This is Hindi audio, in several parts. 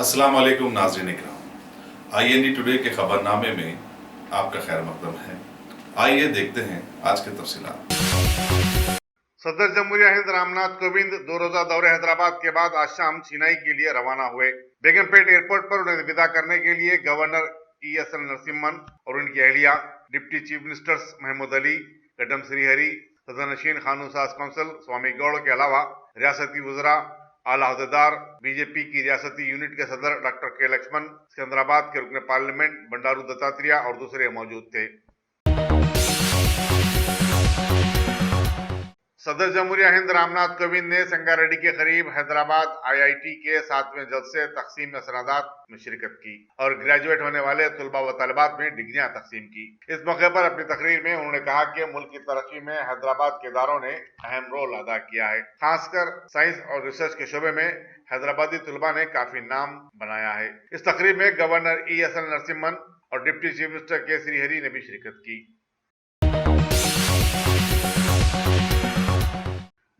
अस्सलाम वालेकुम नाज़रीन इकराम। IND टुडे के खबरनामे में आपका खैर मकदम है। आइए देखते हैं आज के तफसीलात। सदर जमहूरिया हिंद रामनाथ कोविंद 2 रोजा दौरे हैदराबाद के बाद आज शाम चेन्नई के लिए रवाना हुए। बेगमपेट एयरपोर्ट पर उन्हें विदा करने के लिए गवर्नर ESL नरसिम्हन और उनकी अहलिया, deputy chief ministers Mahmood Ali, Gaddam Srihari, सदरनशीन कानून साज कौंसिल स्वामी गौड़ के अलावा रियासती वज़रा, आला अहदेदार, बीजेपी की रियासती यूनिट के सदर डॉक्टर के लक्ष्मण, सिकंदराबाद के रुकन पार्लियामेंट बंडारू दत्तात्रेय और दूसरे मौजूद थे। सदर जमहूरिया हिंद रामनाथ कोविंद ने संगारेड्डी के करीब हैदराबाद IIT के 7वें जलसे तकसीम सनादात में शिरकत की और ग्रेजुएट होने वाले तुलबा व तालिबात में डिग्रियां तकसीम की। इस मौके पर अपनी तकरीर में उन्होंने कहा कि मुल्क की तरक्की में हैदराबाद के इदारों ने अहम रोल अदा किया है। खासकर साइंस और रिसर्च के शोबे में हैदराबादी तुलबा ने काफी नाम बनाया है। इस तकरीर में गवर्नर ESL नरसिम्हन और डिप्टी चीफ मिनिस्टर के श्रीहरि ने भी शिरकत की।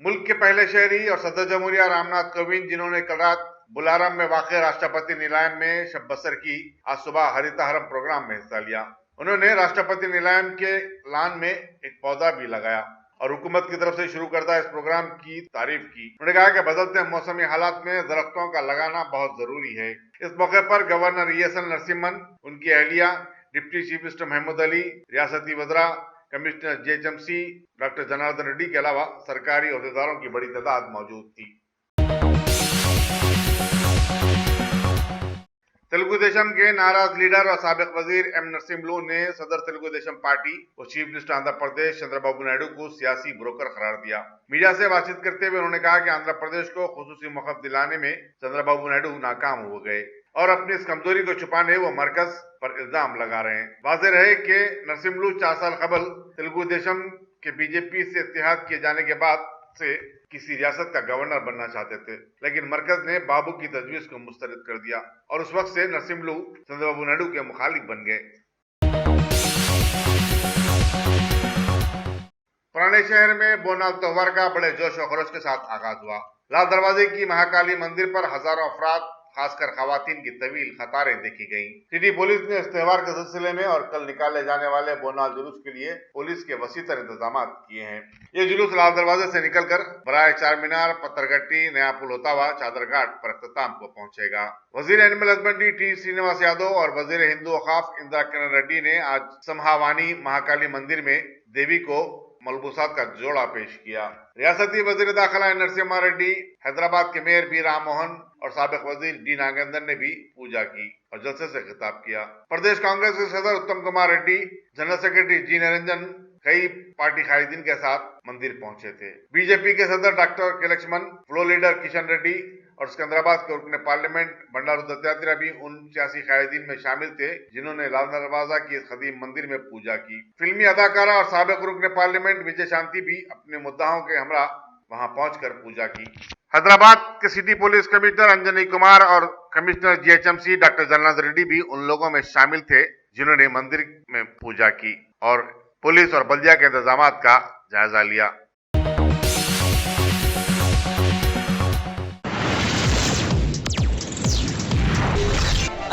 मुल्क के पहले शहरी और सदर जमहूरिया रामनाथ कोविंद, जिन्होंने कल रात बुलारम में वाक़ राष्ट्रपति निलायम में शब बसर की, आज सुबह हरिता हरम प्रोग्राम में हिस्सा लिया। उन्होंने राष्ट्रपति निलायम के लान में एक पौधा भी लगाया और हुकूमत की तरफ से शुरू करदा इस प्रोग्राम की तारीफ की। उन्होंने कहा कि बदलते मौसमी हालात में दरख्तों का लगाना बहुत जरूरी है। इस मौके पर गवर्नर ESL नरसिम्हन, उनकी अहलिया, deputy chief minister Mahmood Ali, रियासती वज़रा, commissioner JHMC doctor Janardhan Reddy के अलावा सरकारी अहदेदारों की बड़ी तादाद मौजूद थी। तेलुगु देशम के नाराज लीडर और साबिक वजीर M नरसिम्हलू ने सदर तेलुगु देशम पार्टी और चीफ मिनिस्टर आंध्र प्रदेश चंद्रबाबू नायडू को सियासी ब्रोकर करार दिया। मीडिया से बातचीत करते हुए उन्होंने कहा कि आंध्र प्रदेश को खुसूसी मौक़िफ़ दिलाने में चंद्रबाबू नायडू नाकाम हो गए और अपनी इस कमजोरी को छुपाने वो मरकज पर इल्जाम लगा रहे हैं। वाज़ेह रहे कि नरसिम्हलू 4 साल कबल तेलुगु देशम के बीजेपी से इत्तेहाद किए जाने के बाद से किसी रियासत का गवर्नर बनना चाहते थे, लेकिन मरकज ने बाबू की तजवीज को मुस्तरद कर दिया और उस वक्त से नरसिम्हलू चंद्रबाबू नायडू के मुखालिफ बन गए। पुराने शहर में बोनाल त्योहार का बड़े जोश और खरोश के साथ आगाज हुआ। लाल दरवाजे की महाकाली मंदिर पर हजारों अफराद, खासकर खवातीन की तवील कतारें देखी गयी। सिटी पुलिस ने इस त्योहार के सिलसिले में और कल निकाले जाने वाले बोनाल जुलूस के लिए पुलिस के वसीतर इंतजाम किए हैं। ये जुलूस लाल दरवाजे से निकलकर बराए चार मीनार, पत्थरगट्टी, नया पुल होता हुआ चादर घाट पर अख्ताम को पहुंचेगा। वजीर animal husbandry T Srinivas Yadav और वजीर हिंदू औकाफ इंदिरा किरण रेड्डी ने आज समहावानी महाकाली मंदिर में देवी को मलबूसात का जोड़ा पेश किया। रियासती वजीर दाखिला N नरसिम्हा रेड्डी, हैदराबाद के मेयर B राममोहन और साबिक वजीर D नागेंद्र ने भी पूजा की और जलसे से खिताब किया। प्रदेश कांग्रेस के सदर उत्तम Kumar Reddy, general secretary G Niranjan कई पार्टी कायदीन के साथ मंदिर पहुंचे थे। बीजेपी के सदर डॉक्टर के लक्ष्मण, फ्लोर लीडर किशन रेड्डी और सिकंदराबाद के रुकन पार्लियामेंट बंडारू दत्तात्रेय भी उन सियासी कायदीन में शामिल थे जिन्होंने लाल दरवाजा की खदीम मंदिर में पूजा की। फिल्मी अदाकारा और साबिक रुकन पार्लियामेंट विजय शांति भी अपने मुद्दाओं के हमरा वहां पहुंचकर पूजा की। हैदराबाद के city police commissioner Anjani Kumar और commissioner JHMC doctor Janardhan Reddy भी उन लोगों में शामिल थे जिन्होंने मंदिर में पूजा की और पुलिस और बल्दिया के इंतजाम का जायजा लिया।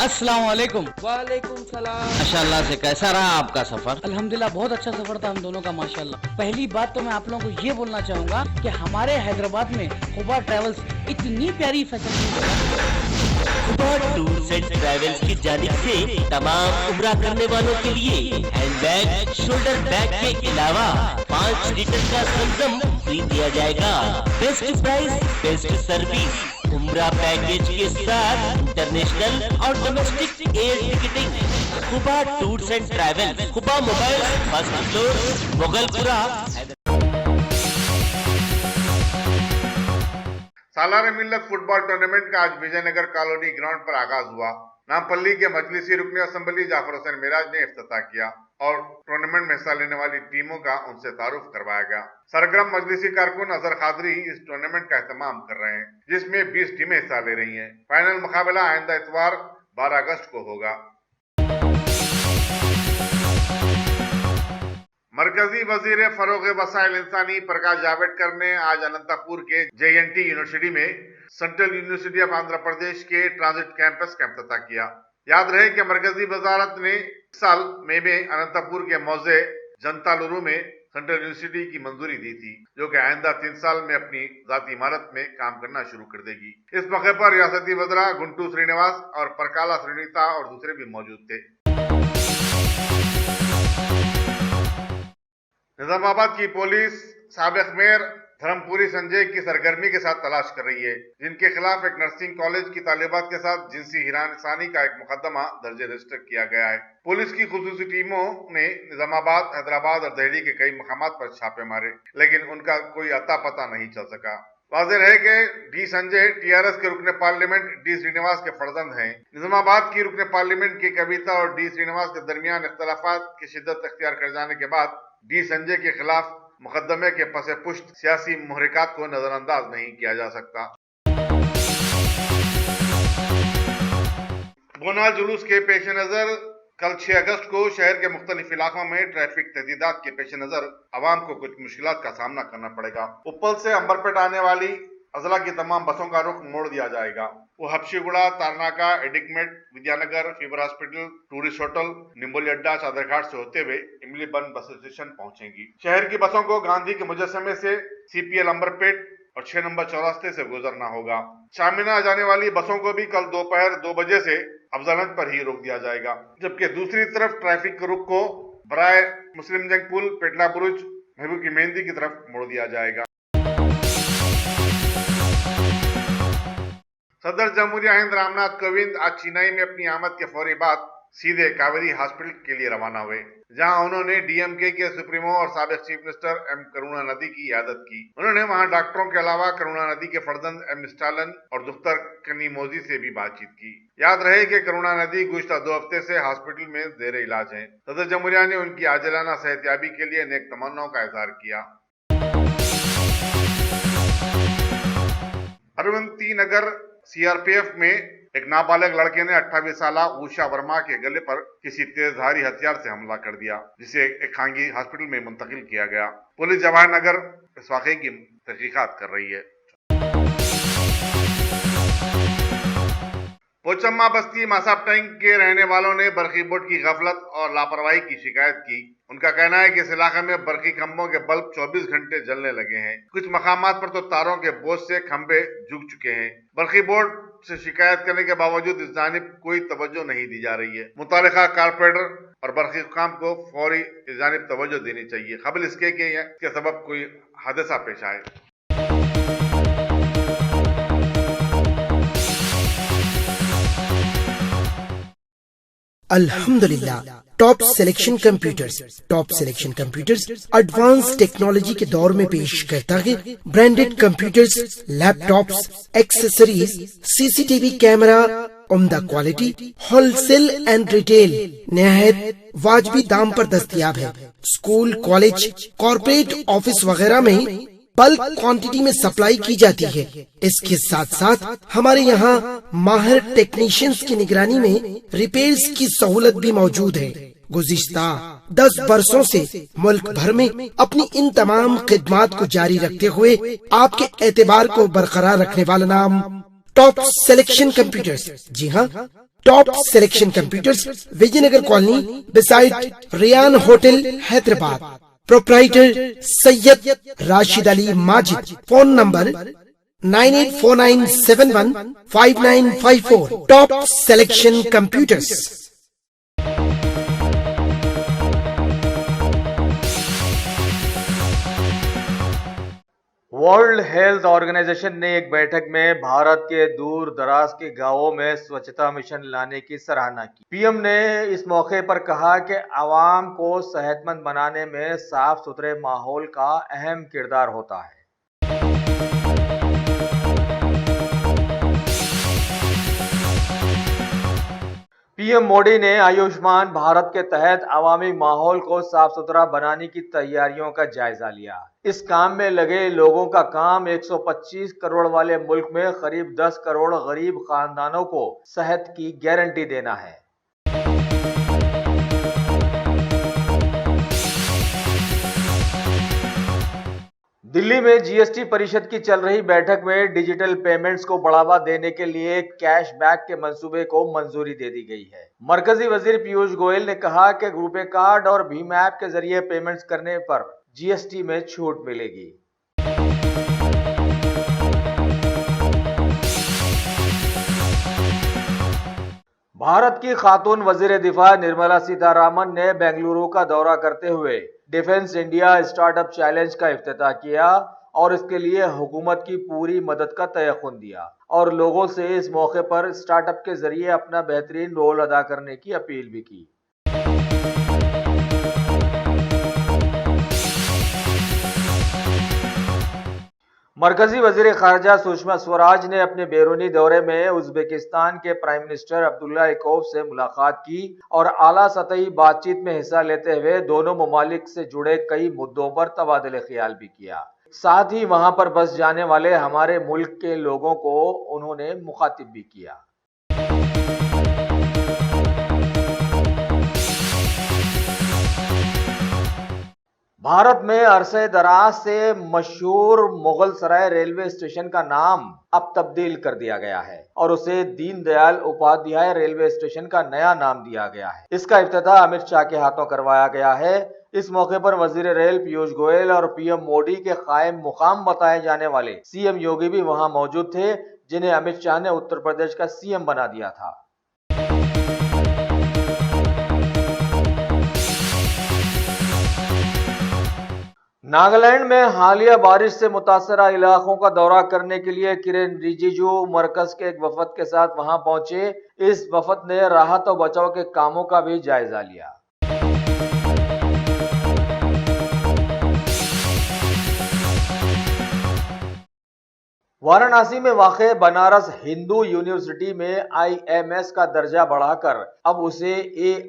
अस्सलाम वालेकुम। वालेकुम सलाम। माशाल्लाह से कैसा रहा आपका सफर? अल्हम्दुलिल्लाह बहुत अच्छा सफर था हम दोनों का माशाल्लाह। पहली बात तो मैं आप लोगों को ये बोलना चाहूँगा कि हमारे हैदराबाद में खुबा ट्रैवल्स इतनी प्यारी facility Khuba tours and travels की जानिब से तमाम उम्रा करने वालों के लिए हैंडबैग, शोल्डर बैग के अलावा 5 लीटर का संगम फ्री दिया जाएगा। बेस्ट प्राइस, बेस्ट सर्विस, उम्रा पैकेज के साथ इंटरनेशनल और domestic air ticketing. Khuba tours and travels, Khuba mobile, first floor, Mughalpura. सालाना मिल्लत फुटबॉल टूर्नामेंट का आज विजयनगर कॉलोनी ग्राउंड पर आगाज हुआ। नामपल्ली के मजलिसी रुकन असेंबली जाफर हुसैन मिराज ने इफ्तिताह किया और टूर्नामेंट में हिस्सा लेने वाली टीमों का उनसे तारुफ करवाया गया। सरगर्म मजलिसी कारकुन अजहर खादरी इस टूर्नामेंट का एहतमाम कर रहे हैं, जिसमें 20 टीमें हिस्सा ले रही हैं। फाइनल मुकाबला आइंदा इतवार 12 अगस्त को होगा। मरकजी वजीर फरोग वसाइल इंसानी प्रकाश जावड़ेकर ने आज अनंतपुर के JNT यूनिवर्सिटी में central university of Andhra Pradesh के ट्रांजिट कैंपस का इफ्तिताह किया। याद रहे कि मरकजी वजारत ने इस साल मई में अनंतपुर के मौजे जनतालुरु में सेंट्रल यूनिवर्सिटी की मंजूरी दी थी, जो कि आइंदा 3 साल में अपनी जाती इमारत में काम करना शुरू कर देगी। इस मौके पर रियासती वज़रा गुंटू श्रीनिवास और परकाला श्रीनीता और दूसरे भी मौजूद थे। निजामाबाद की पुलिस साबिक मेयर धर्मपुरी संजय की सरगर्मी के साथ तलाश कर रही है, जिनके खिलाफ एक नर्सिंग कॉलेज की तालिबात के साथ जिनसी हिरासानी का एक मुकदमा दर्ज रजिस्टर किया गया है। पुलिस की खुसूसी टीमों ने निजामाबाद, हैदराबाद और दिल्ली के कई मकामात पर छापे मारे, लेकिन उनका कोई अता पता नहीं चल सका। वाज़ेह है कि डी संजय TRS के रुकने पार्लियामेंट डी श्रीनिवास के फर्जंद हैं। निजामाबाद की रुकने पार्लियामेंट की कविता और डी श्रीनिवास के दरमियान इख्तलाफात की शिद्दत अख्तियार कर जाने के बाद डी संजय के खिलाफ मुकदमे के पसे पुष्ट सियासी मुहरिकात को नजरअंदाज नहीं किया जा सकता। बोनाल जुलूस के पेश नजर कल 6 अगस्त को शहर के मुख्तलिफ इलाकों में ट्रैफिक तहदीदात के पेश नजर आवाम को कुछ मुश्किलात का सामना करना पड़ेगा। उप्पल से अंबरपेट आने वाली अजला की तमाम बसों का रुख मोड़ दिया जाएगा। वो Habsiguda, Tarnaka, Adikmet, Vidyanagar, fever hospital, tourist hotel, Nimboli Adda, Chaderghat से होते हुए इमली बन बस स्टेशन पहुंचेंगी। शहर की बसों को गांधी के मुजस्समे से CPL अंबरपेट और 6 नंबर चौरास्ते से गुजरना होगा। शामिना जाने वाली बसों को भी कल दोपहर 2 बजे से अफजलगंज पर ही रोक दिया जाएगा, जबकि दूसरी तरफ ट्रैफिक के रुख को बराए मुस्लिम जंग पुल, पेटला बुरुज, महबूब की मेहंदी की तरफ मोड़ दिया जाएगा। सदर जमहूरिया हिंद रामनाथ कोविंद आज चेन्नई में अपनी आमद के फौरी बाद सीधे कावेरी हॉस्पिटल के लिए रवाना हुए, जहां उन्होंने DMK के सुप्रीमो और साबिक चीफ मिनिस्टर M करुणानिधि की इयादत की। उन्होंने वहां डॉक्टरों के अलावा करुणानिधि के फर्जंद M स्टालिन और दुख्तर कनीमोजी से भी बातचीत की। याद रहे कि करुणानिधि गुज़िश्ता 2 हफ्ते से हॉस्पिटल में जेर इलाज हैं। सदर जमहूरिया ने उनकी आजिलाना सेहतयाबी के लिए नेक तमन्नाओं का इजहार किया। अरवंती नगर CRPF में एक नाबालिग लड़के ने 28 साल उषा वर्मा के गले पर किसी तेजधारी हथियार से हमला कर दिया, जिसे एक खांगी हॉस्पिटल में मुंतकिल किया गया। पुलिस जवाहर नगर इस वाकये की तहकीकात कर रही है। पोचम्मा बस्ती मासाब टैंक के रहने वालों ने बरकी बोर्ड की गफलत और लापरवाही की शिकायत की। उनका कहना है कि इस इलाके में बरकी खंभों के बल्ब 24 घंटे जलने लगे हैं। कुछ मकामात पर तो तारों के बोझ से खंभे झुक चुके हैं। बरकी बोर्ड से शिकायत करने के बावजूद इस जानिब कोई तवज्जो नहीं दी जा रही है। मुतालिका कारपोरेटर और बरकी हुक्काम को फौरी इस जानिब तवज्जो देनी चाहिए, क़बल इसके कि इसके सबब कोई हादसा पेश आए। अल्हम्दुलिल्लाह top selection computers advance technology के दौर में पेश करता है branded computers, laptops, accessories, CCTV camera, उम्दा क्वालिटी, होलसेल एंड रिटेल निहायत वाजबी दाम पर दस्तयाब है। स्कूल, कॉलेज, कॉर्पोरेट ऑफिस वगैरह में बल्क क्वांटिटी में सप्लाई की जाती है। इसके साथ साथ हमारे यहाँ माहिर टेक्नीशियंस की निगरानी में रिपेयर्स की सहूलत भी मौजूद है। गुज़िश्ता 10 बरसों से मुल्क भर में अपनी इन तमाम खिदमात को जारी रखते हुए आपके एतबार को बरकरार रखने वाला नाम टॉप सिलेक्शन कंप्यूटर्स। जी हाँ, top selection computers, Vijaynagar colony beside Riyan hotel, Hyderabad. Proprietor Syed Rashid Ali Majid. Phone number 9849715954। Top selection computers. World health organisation ने एक बैठक में भारत के दूर दराज के गांवों में स्वच्छता मिशन लाने की सराहना की। पीएम ने इस मौके पर कहा कि आवाम को सेहतमंद बनाने में साफ सुथरे माहौल का अहम किरदार होता है। पीएम मोदी ने आयुष्मान भारत के तहत आवामी माहौल को साफ सुथरा बनाने की तैयारियों का जायजा लिया। इस काम में लगे लोगों का काम 125 करोड़ वाले मुल्क में करीब 10 करोड़ गरीब खानदानों को सेहत की गारंटी देना है। दिल्ली में जीएसटी परिषद की चल रही बैठक में डिजिटल पेमेंट्स को बढ़ावा देने के लिए कैशबैक के मंसूबे को मंजूरी दे दी गई है। मरकजी वजीर पीयूष गोयल ने कहा कि रुपे कार्ड और भीम ऐप के जरिए पेमेंट्स करने पर जीएसटी में छूट मिलेगी। भारत की खातून वजीर दिफा निर्मला सीतारामन ने बेंगलुरु का दौरा करते हुए डिफेंस इंडिया स्टार्टअप चैलेंज का इफ्तिताह किया और इसके लिए हुकूमत की पूरी मदद का तयक़ुन दिया और लोगों से इस मौके पर स्टार्टअप के जरिए अपना बेहतरीन रोल अदा करने की अपील भी की। मरकजी वजीर खारजा सुषमा स्वराज ने अपने बैरूनी दौरे में उज्बेकिस्तान के प्राइम मिनिस्टर अब्दुल्ला एकोव से मुलाकात की और आला सतही बातचीत में हिस्सा लेते हुए दोनों ममालिक से जुड़े कई मुद्दों पर तबादले ख्याल भी किया। साथ ही वहां पर बस जाने वाले हमारे मुल्क के लोगों को उन्होंने मुखातिब भी किया। भारत में अरसे दराज से मशहूर मुगल सराय रेलवे स्टेशन का नाम अब तब्दील कर दिया गया है और उसे दीनदयाल उपाध्याय रेलवे स्टेशन का नया नाम दिया गया है। इसका इफ्तिताह अमित शाह के हाथों करवाया गया है। इस मौके पर वजीर रेल पीयूष गोयल और पीएम मोदी के कायम मुकाम बताए जाने वाले सीएम योगी भी वहां मौजूद थे, जिन्हें अमित शाह ने उत्तर प्रदेश का सीएम बना दिया था। नागालैंड में हालिया बारिश से मुतासरा इलाकों का दौरा करने के लिए किरेन रिजिजू मरकज के एक वफद के साथ वहां पहुंचे। इस वफद ने राहत और बचाव के कामों का भी जायजा लिया। वाराणसी में वाक़े बनारस हिंदू यूनिवर्सिटी में आईएमएस का दर्जा बढ़ाकर अब उसे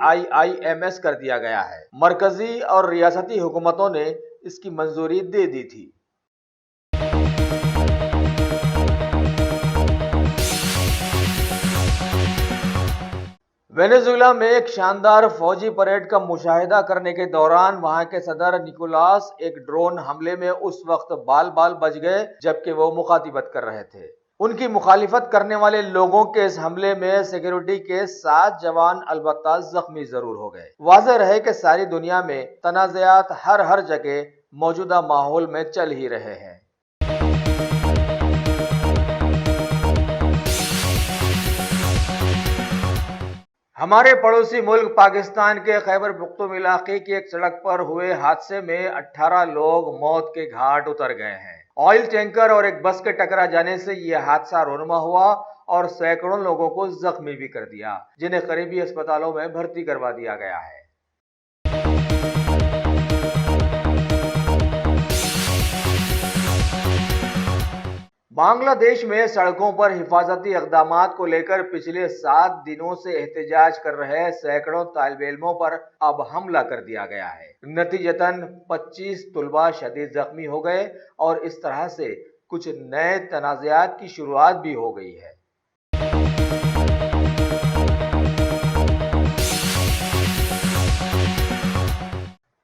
AIIMS कर दिया गया है। मरकजी और रियासती हुकूमतों ने इसकी मंजूरी दे दी थी। वेनेजुएला में एक शानदार फौजी परेड का मुशाहिदा करने के दौरान वहां के सदर निकोलास एक ड्रोन हमले में उस वक्त बाल बाल बच गए जबकि वो मुखातिबत कर रहे थे। उनकी मुखालिफत करने वाले लोगों के इस हमले में सिक्योरिटी के 7 जवान अलबत्ता जख्मी जरूर हो गए। वाज़ेह रहे कि सारी दुनिया में तनाज़ात हर जगह मौजूदा माहौल में चल ही रहे हैं। हमारे पड़ोसी मुल्क पाकिस्तान के खैबर पख्तूनख्वा इलाके की एक सड़क पर हुए हादसे में 18 लोग मौत के घाट उतर गए हैं। ऑयल टैंकर और एक बस के टकरा जाने से यह हादसा रोनुमा हुआ और सैकड़ों लोगों को जख्मी भी कर दिया, जिन्हें करीबी अस्पतालों में भर्ती करवा दिया गया है। बांग्लादेश में सड़कों पर हिफाजती इक़दामात को लेकर पिछले 7 दिनों से एहतजाज कर रहे सैकड़ों तालिब इल्मों पर अब हमला कर दिया गया है। नतीजतन 25 तुलबा शदीद जख्मी हो गए और इस तरह से कुछ नए तनाज़ात की शुरुआत भी हो गई है।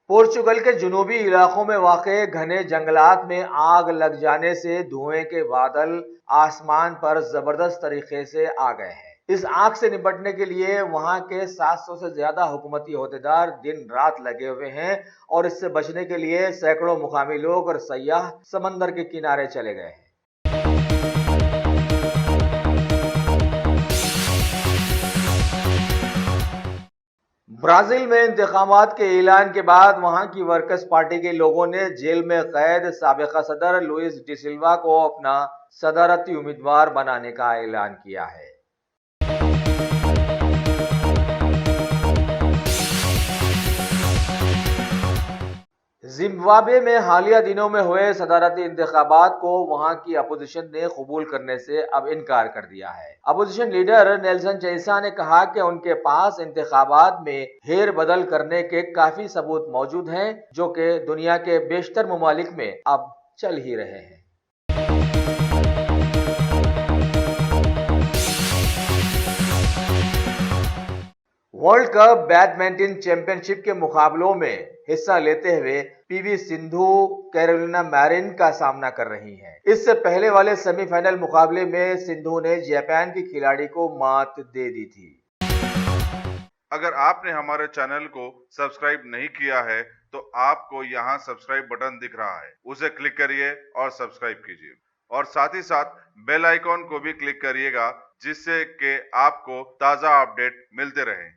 पोर्चुगल के जुनूबी इलाकों में वाक़े घने जंगलात में आग लग जाने से धुएं के बादल आसमान पर जबरदस्त तरीके से आ गए हैं। इस आग से निपटने के लिए वहां के 700 से ज्यादा हुकूमती ओहदेदार दिन रात लगे हुए हैं और इससे बचने के लिए सैकड़ों मुकामी लोग और सयाह समंदर के किनारे चले गए हैं। ब्राजील में इंतखाबात के ऐलान के बाद वहां की वर्कर्स पार्टी के लोगों ने जेल में कैद साबिका सदर लुइस डी सिल्वा को अपना सदारती उम्मीदवार बनाने का ऐलान किया है। जिम्बाब्वे में हालिया दिनों में हुए सदारती इंतखाबात को वहां की अपोजिशन ने कबूल करने से अब इनकार कर दिया है। अपोजिशन लीडर नेल्सन चेसा ने कहा कि उनके पास इंतखाबात में हेर बदल करने के काफी सबूत मौजूद हैं, जो कि दुनिया के बेशतर ममालिक में अब चल ही रहे हैं। वर्ल्ड कप बैडमिंटन चैंपियनशिप के मुकाबलों में हिस्सा लेते हुए पीवी सिंधु कैरोलिना मैरिन का सामना कर रही हैं। इससे पहले वाले सेमीफाइनल मुकाबले में सिंधु ने जापान की खिलाड़ी को मात दे दी थी। अगर आपने हमारे चैनल को सब्सक्राइब नहीं किया है तो आपको यहाँ सब्सक्राइब बटन दिख रहा है, उसे क्लिक करिए और सब्सक्राइब कीजिए और साथ ही साथ बेल आइकॉन को भी क्लिक करिएगा जिससे कि आपको ताज़ा अपडेट मिलते रहें।